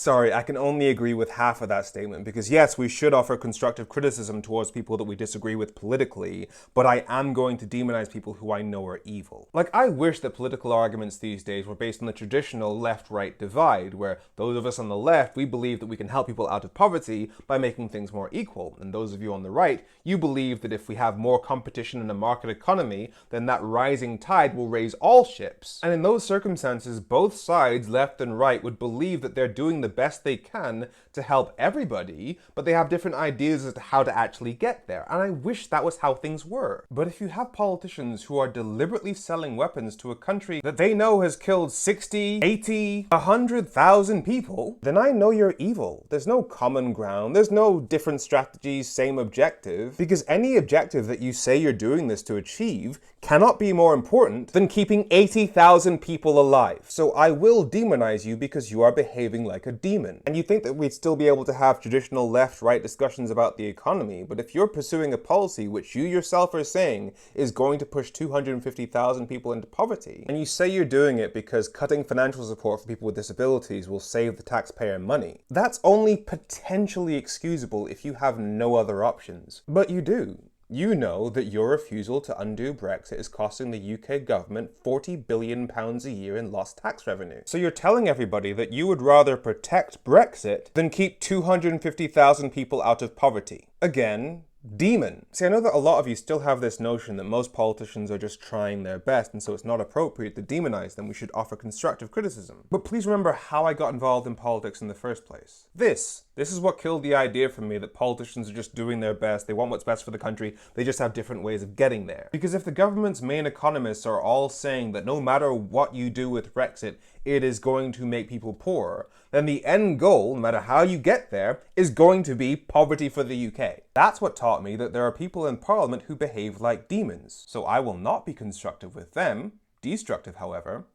Sorry, I can only agree with half of that statement because yes, we should offer constructive criticism towards people that we disagree with politically, but I am going to demonize people who I know are evil. Like, I wish that political arguments these days were based on the traditional left-right divide, where those of us on the left, we believe that we can help people out of poverty by making things more equal, and those of you on the right, you believe that if we have more competition in a market economy, then that rising tide will raise all ships. And in those circumstances, both sides, left and right, would believe that they're doing the best they can to help everybody, but they have different ideas as to how to actually get there. And I wish that was how things were. But if you have politicians who are deliberately selling weapons to a country that they know has killed 60, 80, 100,000 people, then I know you're evil. There's no common ground. There's no different strategies, same objective, because any objective that you say you're doing this to achieve cannot be more important than keeping 80,000 people alive. So I will demonize you because you are behaving like a demon. And you think that we'd still be able to have traditional left-right discussions about the economy, but if you're pursuing a policy which you yourself are saying is going to push 250,000 people into poverty, and you say you're doing it because cutting financial support for people with disabilities will save the taxpayer money, that's only potentially excusable if you have no other options. But you do. You know that your refusal to undo Brexit is costing the UK government £40 billion a year in lost tax revenue. So you're telling everybody that you would rather protect Brexit than keep 250,000 people out of poverty. Again, demon. See, I know that a lot of you still have this notion that most politicians are just trying their best, and so it's not appropriate to demonize them. We should offer constructive criticism. But please remember how I got involved in politics in the first place. This is what killed the idea for me that politicians are just doing their best, they want what's best for the country, they just have different ways of getting there. Because if the government's main economists are all saying that no matter what you do with Brexit, it is going to make people poorer, then the end goal, no matter how you get there, is going to be poverty for the UK. That's what taught me that there are people in Parliament who behave like demons. So I will not be constructive with them. Destructive, however,